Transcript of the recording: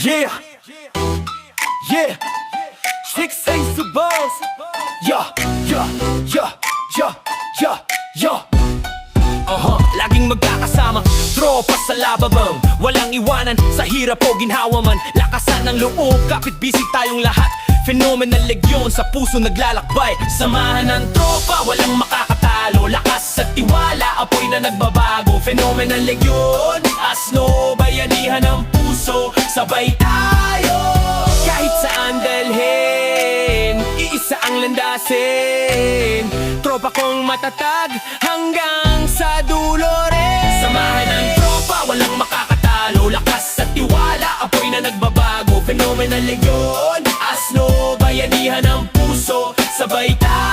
Yeah, yeah, Chicks Ace the Boss. Yeah, yeah, yeah, yeah, yeah, yeah. Laging magkakasama, tropa sa lababang walang iwanan, sa hirap o ginhawa man. Lakasan ng loob, kapit bisig tayong lahat. Phenomenal legyon, sa puso naglalakbay. Samahan ng tropa, walang makakatalo. Lakas at tiwala, apoy na nagbabago. Phenomenal legyon, asno, bayanihan ng puso. Sabay tayo, kahit saan dalhin, iisa ang landasin. Tropa kong matatag, hanggang sa dulo rin. Samahan ng tropa, walang makakatalo. Lakas at tiwala, apoy na nagbabago. Phenomenal legyon, asno, bayanihan ng puso. Sabay tayo.